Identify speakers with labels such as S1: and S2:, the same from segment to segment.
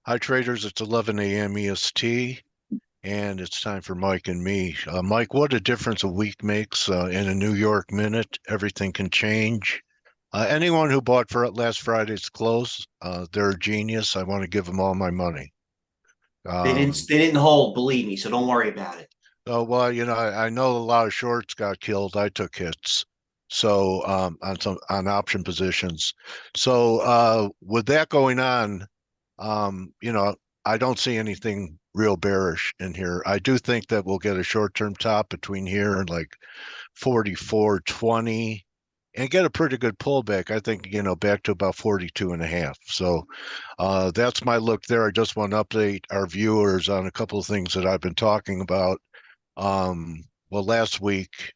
S1: Hi, traders. It's 11 a.m. EST, and it's time for Mike and me. Mike, what a difference a week makes in a New York minute. Everything can change. Anyone who bought for last Friday's close, they're a genius. I want to give them all my money.
S2: They didn't
S1: Um,
S2: they didn't hold, believe me, so don't worry about it.
S1: oh, well, I know a lot of shorts got killed. I took hits. So on option positions. So with that going on, Um, you know, I don't see anything real bearish in here. I do think that we'll get a short-term top between here and like 44.20 and get a pretty good pullback. I think, back to about 42 and a half. So that's my look there. I just want to update our viewers on a couple of things that I've been talking about. Well, last week,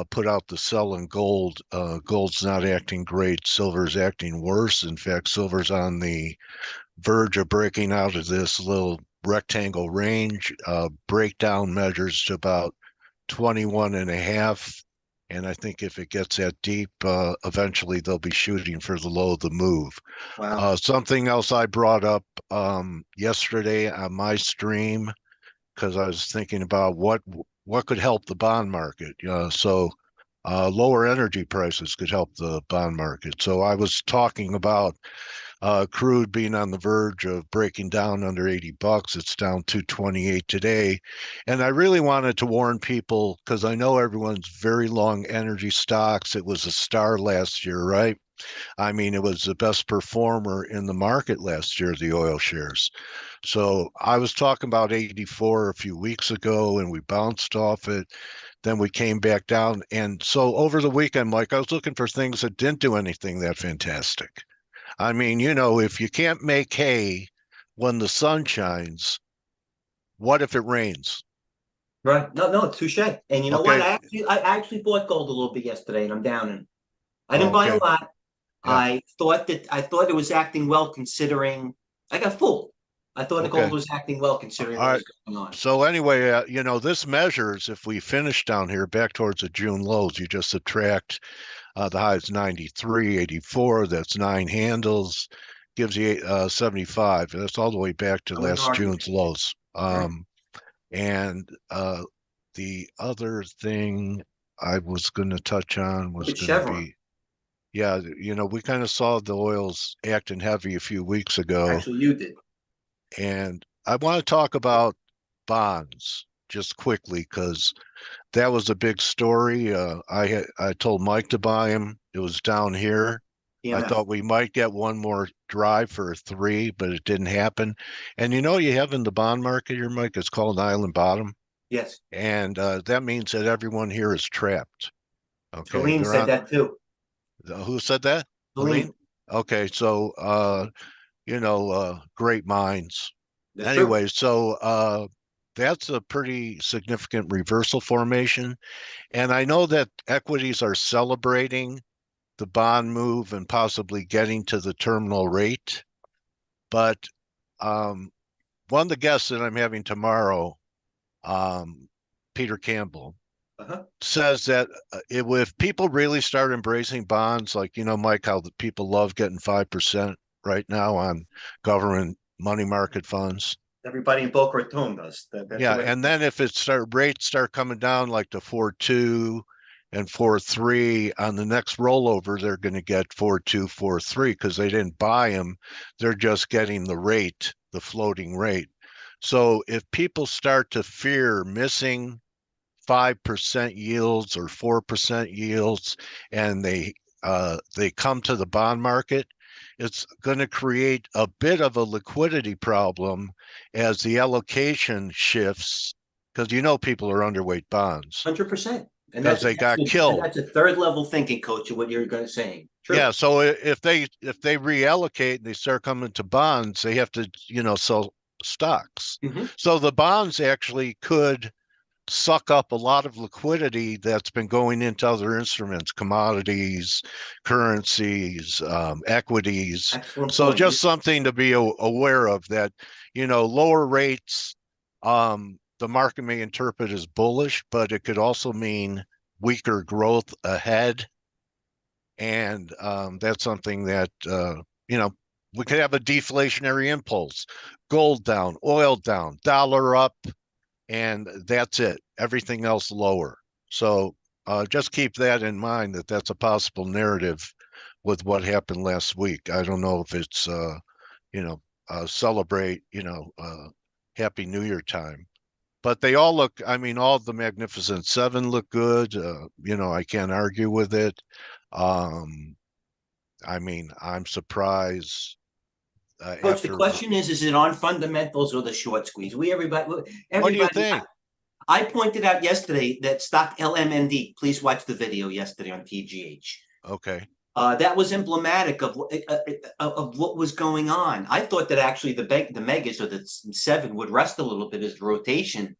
S1: put out the sell in gold. Gold's not acting great. Silver's acting worse. In fact, silver's on the verge of breaking out of this little rectangle range. Breakdown measures to about 21 and a half. And I think if it gets that deep, eventually they'll be shooting for the low of the move.
S2: Wow.
S1: Something else I brought up yesterday on my stream, because I was thinking about what could help the bond market. Lower energy prices could help the bond market. So I was talking about crude being on the verge of breaking down under 80 bucks. It's down 228 today. And I really wanted to warn people because I know everyone's very long energy stocks. It was a star last year, right? I mean, it was the best performer in the market last year, the oil shares. So I was talking about 84 a few weeks ago and we bounced off it. Then we came back down. And so over the weekend, Mike, I was looking for things that didn't do anything that fantastic. I mean, if you can't make hay when the sun shines, what if it rains?
S2: Right. No, no, touche. And you know what?
S1: Okay.
S2: I actually bought gold a little bit yesterday and I'm down in. I didn't
S1: Oh,
S2: buy a
S1: okay.
S2: lot.
S1: Yeah.
S2: I thought it was acting well considering I got fooled. I thought the gold
S1: Okay.
S2: was acting well
S1: All
S2: considering what
S1: right.
S2: was going on.
S1: So anyway, this measures if we finish down here back towards the June lows, you just subtract the high is 93, 84. That's nine handles, gives you 75. That's all the way back to
S2: I wouldn't
S1: last
S2: argue with
S1: June's
S2: you.
S1: lows.
S2: Right.
S1: And the other thing I was going to touch on
S2: Look
S1: was
S2: at
S1: going to
S2: Chevron.
S1: be, yeah, we kind of saw the oils acting heavy a few weeks ago,
S2: Actually, you did.
S1: and I want to talk about bonds just quickly because that was a big story. I told Mike to buy them. It was down here. I
S2: EMF.
S1: thought we might get one more drive for a three, but it didn't happen. And you have in the bond market here, Mike, it's called island bottom.
S2: Yes.
S1: And that means that everyone here is trapped. Okay,
S2: Helene
S1: they're
S2: said
S1: on.
S2: that too.
S1: Who said that? Helene?
S2: Helene.
S1: Okay, so great minds.
S2: That's true.
S1: Anyway, so that's a pretty significant reversal formation, and I know that equities are celebrating the bond move and possibly getting to the terminal rate, but um, one of the guests that I'm having tomorrow, um, Peter Campbell,
S2: Uh-huh.
S1: says that if people really start embracing bonds, like Mike, how the people love getting 5% right now on government money market funds.
S2: Everybody in Boca Raton does. That's the
S1: Yeah,
S2: way.
S1: and then if rates start coming down like to 4.2 and 4.3 on the next rollover, they're going to get 4.2, 4.3 because they didn't buy them. They're just getting the rate, the floating rate. So if people start to fear missing 5% yields or 4% yields and they come to the bond market, it's going to create a bit of a liquidity problem as the allocation shifts because people are underweight bonds
S2: 100%. And
S1: because
S2: that's
S1: they
S2: that's
S1: got
S2: a, and
S1: killed.
S2: that's a third level thinking, coach, of what you're going to saying. True.
S1: Yeah, so if they reallocate and they start coming to bonds, they have to sell stocks.
S2: Hmm.
S1: So the bonds actually could suck up a lot of liquidity that's been going into other instruments, commodities, currencies, equities.
S2: Excellent
S1: So
S2: point.
S1: just something to be aware of that, lower rates, the market may interpret as bullish, but it could also mean weaker growth ahead. And that's something that, We could have a deflationary impulse. Gold down, oil down, dollar up, and that's it. Everything else lower. So just keep that in mind that that's a possible narrative with what happened last week. I don't know if it's celebrate Happy New Year time, but they all look. I mean, all the Magnificent Seven look good. I can't argue with it. Um, I mean, I'm surprised
S2: Coach, the
S1: after.
S2: question is it on fundamentals or the short squeeze?
S1: What do you
S2: Everybody,
S1: think?
S2: I pointed out yesterday that stock LMND, please watch the video yesterday on TGH.
S1: Okay.
S2: That was emblematic of what was going on. I thought that actually the megas or the seven would rest a little bit as the rotation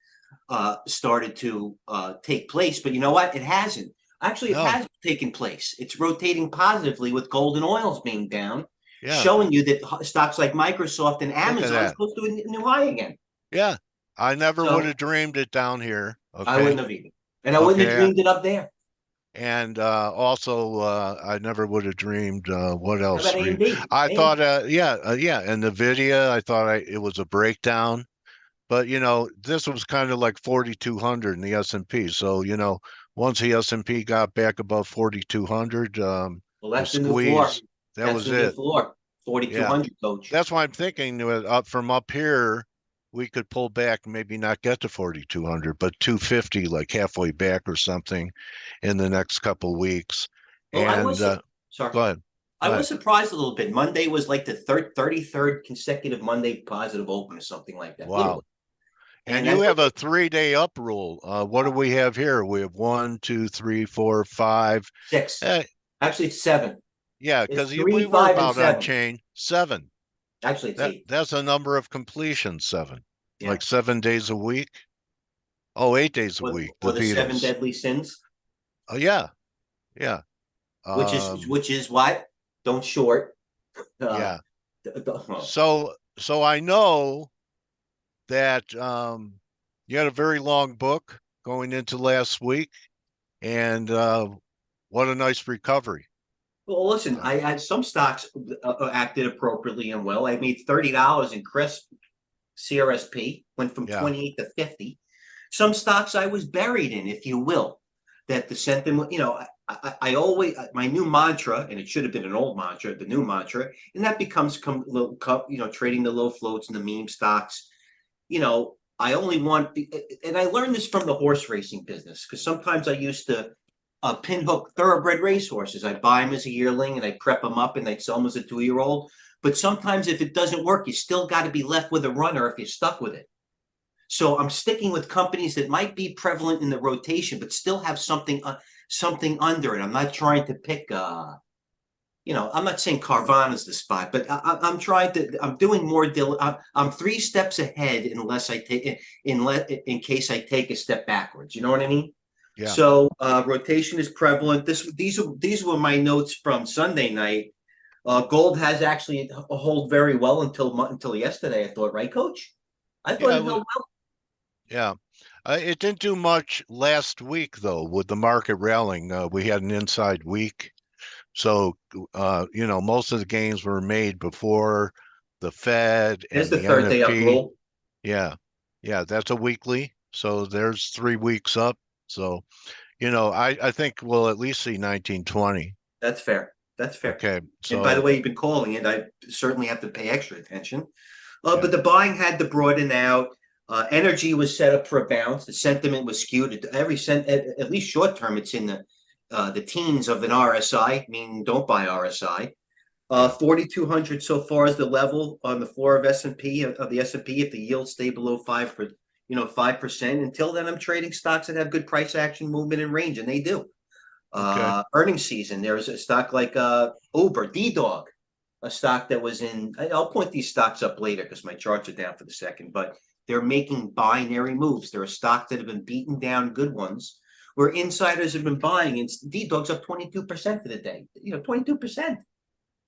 S2: started to take place. But you know what? It hasn't. Actually, it
S1: No.
S2: has taken place. It's rotating positively with gold and oils being down,
S1: Yeah.
S2: showing you that stocks like Microsoft and
S1: Look at
S2: Amazon is
S1: that.
S2: close to a new high again.
S1: Yeah. I never would
S2: So
S1: have dreamed it down here.
S2: I
S1: Okay.
S2: wouldn't have either. And I wouldn't have
S1: Okay.
S2: dreamed it up there.
S1: And also, I never would have dreamed what
S2: How about
S1: else.
S2: AMD?
S1: I thought, yeah, and Nvidia, I thought it was a breakdown, but this was kind of like 4,200 in the S&P. So once the S&P got back above 4,200,
S2: Well,
S1: the
S2: that's the new floor.
S1: squeeze, that
S2: That's
S1: was
S2: the new
S1: it.
S2: floor.
S1: Yeah,
S2: 4,200, coach.
S1: that's why I'm thinking up from up here, we could pull back, maybe not get to 4,200, but 250, like halfway back or something in the next couple weeks.
S2: Well,
S1: And
S2: sorry.
S1: go ahead.
S2: I
S1: Go
S2: was
S1: ahead.
S2: surprised a little bit. Monday was like the 33rd consecutive Monday positive open or something like that,
S1: Wow.
S2: literally.
S1: And
S2: And
S1: you
S2: I
S1: have
S2: thought
S1: a 3-day up rule. What do we have here? We have one, two, three, four, five.
S2: six.
S1: Eh,
S2: Actually, it's seven.
S1: yeah,
S2: It's
S1: because
S2: three,
S1: we were
S2: five, and
S1: about on
S2: seven.
S1: chain. Seven.
S2: Actually, it's eight.
S1: That's a number of completions. Seven.
S2: Yeah.
S1: Like 7 days a week. Oh, 8 days a week. The
S2: Or the seven
S1: Beatles.
S2: deadly sins,
S1: Oh yeah, yeah.
S2: which is what? Don't short. Uh,
S1: Yeah.
S2: oh.
S1: So I know that you had a very long book going into last week, and what a nice recovery.
S2: Well, listen,
S1: Uh,
S2: I had some stocks acted appropriately and well. I made $30 in crisp CRSP, went from
S1: yeah.
S2: 28 to 50. Some stocks I was buried in, if you will, that the sentiment, I always, my new mantra, and it should have been an old mantra, the new mantra, and that becomes, trading the low floats and the meme stocks. I only want, and I learned this from the horse racing business, because sometimes I used to pinhook thoroughbred racehorses. I buy them as a yearling and I prep them up and I sell them as a 2-year-old. But sometimes if it doesn't work, you still got to be left with a runner if you're stuck with it. So I'm sticking with companies that might be prevalent in the rotation, but still have something under it. I'm not trying to pick. I'm not saying Carvana is the spot, but I'm trying to. I'm doing more. I'm 3 steps ahead unless I take in case I take a step backwards. You know what I mean?
S1: Yeah.
S2: So rotation is prevalent. These were my notes from Sunday night. Gold has actually hold very well until yesterday. I thought, right, Coach? I thought
S1: Yeah.
S2: it held well.
S1: Yeah. It didn't do much last week, though, with the market rallying. We had an inside week. So, most of the gains were made before the Fed
S2: There's
S1: and
S2: the
S1: the
S2: third day up
S1: NFP.
S2: rule.
S1: Yeah. Yeah. That's a weekly. So there's 3 weeks up. So, I think we'll at least see 1920.
S2: That's fair. That's fair.
S1: Okay.
S2: And by the
S1: So,
S2: way, you've been calling it. I certainly have to pay extra attention.
S1: yeah.
S2: But the buying had to broaden out. Energy was set up for a bounce. The sentiment was skewed at least short term. It's in the teens of an RSI, meaning don't buy RSI.
S1: Yeah.
S2: 4,200 so far is the level on the floor of S&P of the S&P. If the yields stay below 5%. Until then, I'm trading stocks that have good price action movement and range, and they do.
S1: Okay.
S2: Earnings season, there's a stock like Uber, D-Dog, a stock that was in. I'll point these stocks up later because my charts are down for the second, but they're making binary moves. There are stocks that have been beaten down, good ones, where insiders have been buying, and D-Dog's up 22% for the day. 22%,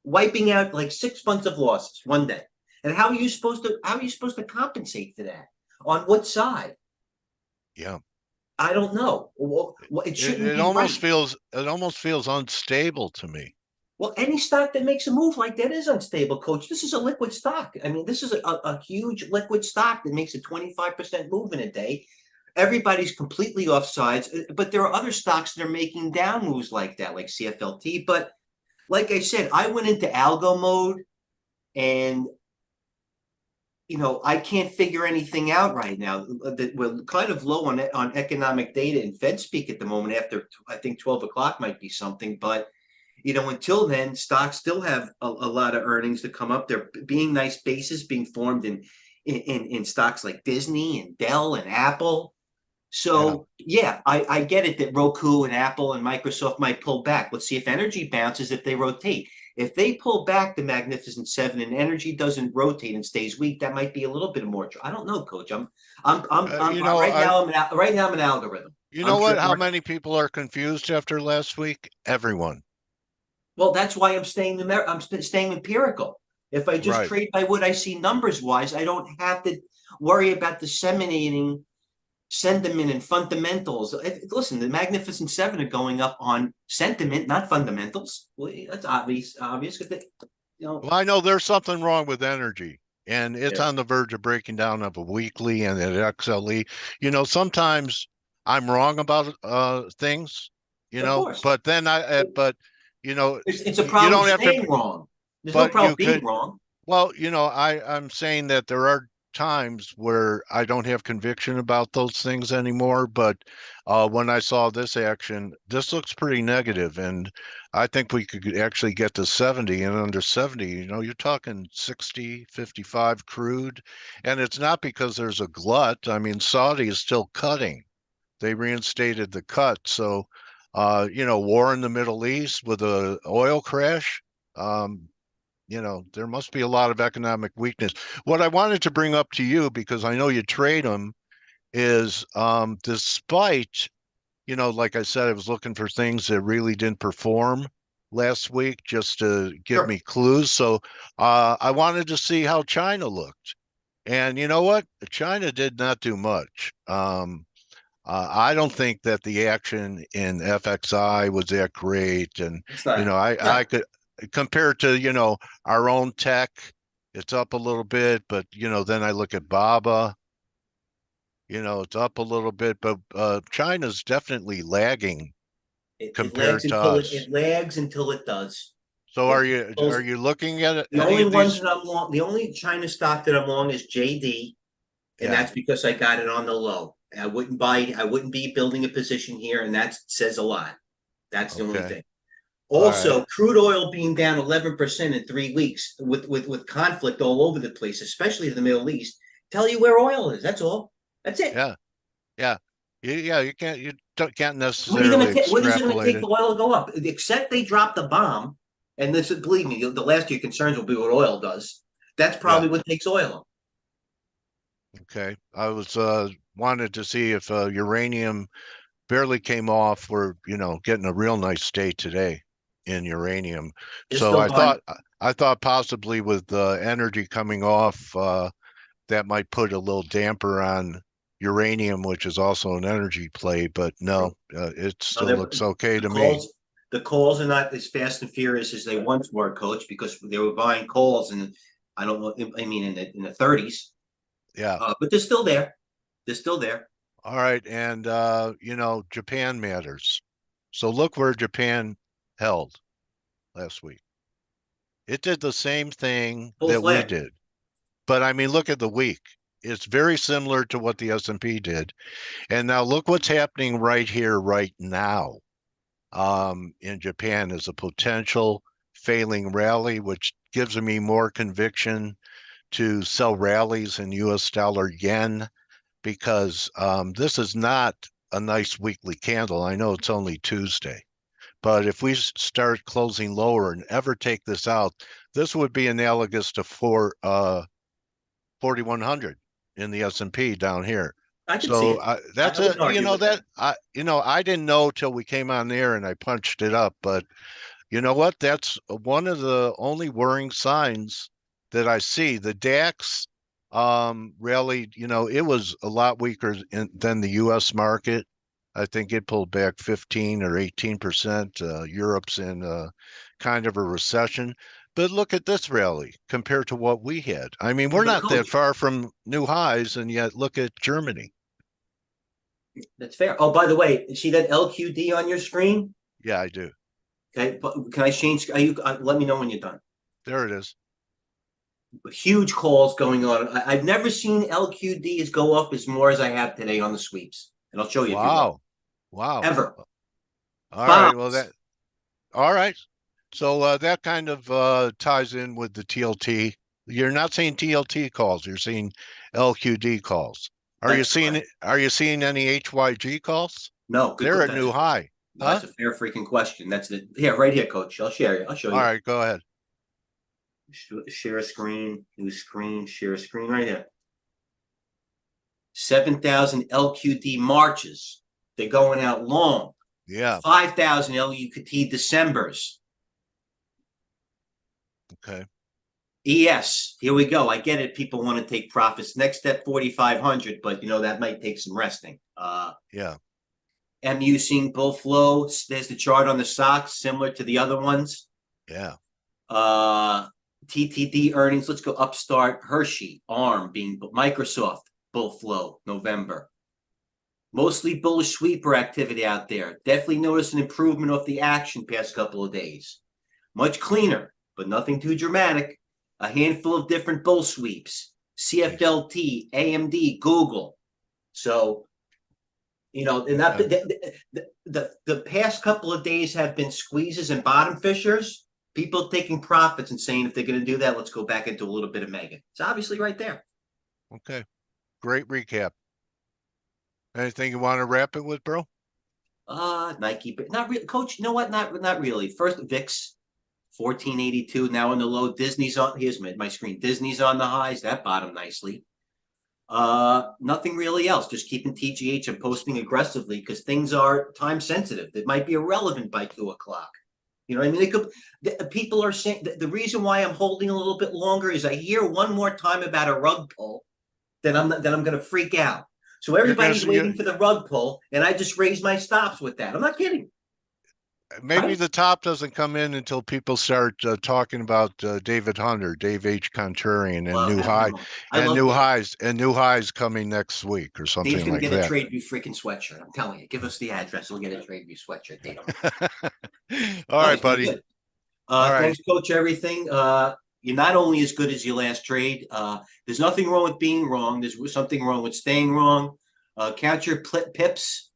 S2: wiping out like 6 months of losses one day. And how are you supposed to compensate for that? On what side?
S1: Yeah.
S2: I don't know. Well, it
S1: It,
S2: shouldn't
S1: it
S2: be right.
S1: almost feels it almost feels unstable to me.
S2: Well, any stock that makes a move like that is unstable, coach. This is a liquid stock. I mean, this is a huge liquid stock that makes a 25% move in a day. Everybody's completely off sides, but there are other stocks that are making down moves like that, like CFLT. But like I said, I went into algo mode and I can't figure anything out right now. That we're kind of low on economic data and Fed speak at the moment. After I think 12 o'clock might be something, but until then, stocks still have a lot of earnings to come up. They're being nice bases being formed in stocks like Disney and Dell and Apple.
S1: Yeah.
S2: So yeah, I get it that Roku and Apple and Microsoft might pull back. Let's see if energy bounces if they rotate. If they pull back the Magnificent Seven and energy doesn't rotate and stays weak, that might be a little bit more. I don't know, Coach.
S1: You know,
S2: Right now. Right now I'm an algorithm.
S1: you know
S2: I'm
S1: what?
S2: sure.
S1: How many people are confused after last week? Everyone.
S2: Well, that's why I'm staying. I'm staying empirical. If I just
S1: Right.
S2: trade by what I see numbers wise, I don't have to worry about disseminating sentiment and fundamentals. Listen, the Magnificent Seven are going up on sentiment, not fundamentals. Well, that's obvious because
S1: Well, I know there's something wrong with energy, and it's
S2: yeah,
S1: on the verge of breaking down of a weekly and an XLE. Sometimes I'm wrong about things,
S2: of course.
S1: but then but you know,
S2: It's a
S1: you
S2: problem
S1: don't have to,
S2: staying wrong. There's no
S1: but
S2: problem
S1: you
S2: being
S1: could.
S2: wrong.
S1: Well, I'm saying that there are times where I don't have conviction about those things anymore, but when I saw this action, this looks pretty negative, and I think we could actually get to 70, and under 70, you're talking 60, 55 crude, and it's not because there's a glut. I mean, Saudi is still cutting. They reinstated the cut. So, war in the Middle East with a oil crash. Um, there must be a lot of economic weakness. What I wanted to bring up to you, because I know you trade them, is despite, like I said, I was looking for things that really didn't perform last week just to give
S2: Sure.
S1: me clues. So I wanted to see how China looked. And you know what? China did not do much. I don't think that the action in FXI was that great. And,
S2: It's not.
S1: I
S2: No.
S1: could compare it to, our own tech, it's up a little bit, but, then I look at BABA, it's up a little bit, but China's definitely lagging
S2: It lags
S1: compared to
S2: until
S1: us.
S2: it lags until it does.
S1: So
S2: It
S1: are
S2: pulls.
S1: you looking at
S2: The
S1: any
S2: only
S1: of
S2: ones
S1: these?
S2: that I'm long, the only China stock that I'm long is JD, and
S1: Yeah.
S2: that's because I got it on the low. I wouldn't be building a position here, and that says a lot. That's the only
S1: Okay.
S2: thing.
S1: All right.
S2: Also, crude oil being down 11% in 3 weeks with conflict all over the place, especially in the Middle East, tell you where oil is. That's all. That's it.
S1: Yeah. Yeah. Yeah. You can't
S2: What are you going
S1: necessarily
S2: to take? What is it going to
S1: extrapolate
S2: take
S1: it.
S2: the oil to go up? Except they drop the bomb, and this is, believe me, the last of your concerns will be what oil does. That's
S1: Yeah.
S2: probably what takes oil up.
S1: Okay. I was wanted to see if uranium barely came off. We're, getting a real nice day today in uranium.
S2: They're
S1: So
S2: still buying.
S1: I thought possibly with energy coming off, that might put a little damper on uranium, which is also an energy play, but no, it
S2: No,
S1: still looks okay
S2: the
S1: to me.
S2: calls the calls are not as fast and furious as they once were, Coach, because they were buying calls, and I don't know. I mean, in the 30s,
S1: Yeah.
S2: but they're still there. They're still there.
S1: All right. And Japan matters. So look where Japan held last week. It did the same thing
S2: Full
S1: that we
S2: flag.
S1: did. But I mean, look at the week. It's very similar to what the S&P did. And now look what's happening right here, right now, in Japan is a potential failing rally, which gives me more conviction to sell rallies in US dollar yen because this is not a nice weekly candle. I know it's only Tuesday, but if we start closing lower and ever take this out, this would be analogous to 4,100 in the S&P down here.
S2: I could see
S1: So
S2: it.
S1: that's
S2: I wouldn't argue with that.
S1: I didn't know till we came on there and I punched it up, but you know what? That's one of the only worrying signs that I see. The DAX rallied, it was a lot weaker than the US market. I think it pulled back 15 or 18%. Europe's in kind of a recession. But look at this rally compared to what we had. I mean,
S2: Yeah,
S1: we're
S2: but
S1: not that
S2: coach,
S1: far from new highs, and yet look at Germany.
S2: that's fair. Oh, by the way, see that LQD on your screen?
S1: Yeah, I do.
S2: Okay, but can I change? Are you? Let me know when you're done.
S1: There it is.
S2: Huge calls going on. I've never seen LQDs go up as more as I have today on the sweeps, and I'll show you if you want.
S1: Wow. Wow.
S2: Ever
S1: All right. Well,
S2: bombs.
S1: that, all right. So that kind of ties in with the TLT. You're not seeing TLT calls. You're seeing LQD calls.
S2: That's correct.
S1: Are you seeing any HYG calls?
S2: No, good.
S1: They're at
S2: That's
S1: new high.
S2: no,
S1: Huh?
S2: that's a fair freaking question. That's it. Here, right here, coach. I'll share you. I'll show
S1: All
S2: you.
S1: right, go ahead.
S2: Share a screen. New screen. Share a screen right here. 7,000 LQD marches. They're going out long.
S1: Yeah.
S2: 5,000 LQD Decembers.
S1: Okay.
S2: ES, here we go. I get it. People want to take profits. Next step, 4,500, but that might take some resting.
S1: Yeah.
S2: MU seeing bull flow. There's the chart on the stocks, similar to the other ones.
S1: Yeah.
S2: TTD earnings. Let's go Upstart, Hershey, ARM being Microsoft, bull flow, November. Mostly bullish sweeper activity out there. Definitely notice an improvement of the action past couple of days. Much cleaner, but nothing too dramatic. A handful of different bull sweeps. CFLT, AMD, Google. So, and that the past couple of days have been squeezes and bottom fishers. People taking profits and saying if they're going to do that, let's go back into a little bit of mega. It's obviously right there.
S1: Okay. Great recap. Anything you want to wrap it with, bro?
S2: Nike, but not really. Coach, you know what? Not really. First, VIX, 1482 now in the low. Disney's on. Here's my screen. Disney's on the highs. That bottom nicely. Nothing really else. Just keeping TGH and posting aggressively because things are time sensitive. That might be irrelevant by 2 o'clock. You know what I mean? People are saying the reason why I'm holding a little bit longer is I hear one more time about a rug pull, then I'm going to freak out. So
S1: You're gonna
S2: everybody's
S1: see
S2: waiting for the rug pull, and I just raise my stops with that. I'm not kidding.
S1: maybe
S2: Right?
S1: the top doesn't come in until people start talking about David Hunter, Dave H. Contrarian, and
S2: Love having him on. I love Dave.
S1: new highs coming next week or
S2: Dave's
S1: something
S2: going to
S1: like
S2: get a
S1: that.
S2: TradeView freaking sweatshirt. I'm telling you. Give us the address. We'll get a TradeView sweatshirt. Date on.
S1: All right,
S2: Nice, man.
S1: buddy.
S2: Good.
S1: All right.
S2: Thanks, Coach. Everything. You're not only as good as your last trade. There's nothing wrong with being wrong. There's something wrong with staying wrong. Count your pips.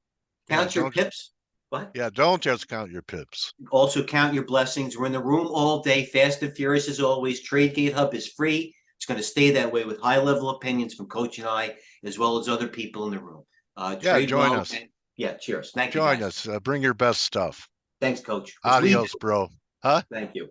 S1: Yeah,
S2: Count your pips. What?
S1: don't just count your pips.
S2: Also count your blessings. We're in the room all day, fast and furious as always. TradeGATEHub is free. It's going to stay that way with high-level opinions from Coach and I, as well as other people in the room.
S1: Yeah,
S2: Trade
S1: join
S2: well.
S1: us.
S2: Yeah, cheers. Thank you,
S1: Join
S2: guys.
S1: us. Bring your best stuff.
S2: Thanks, Coach. Which we do.
S1: Adios, bro. Huh?
S2: Thank you.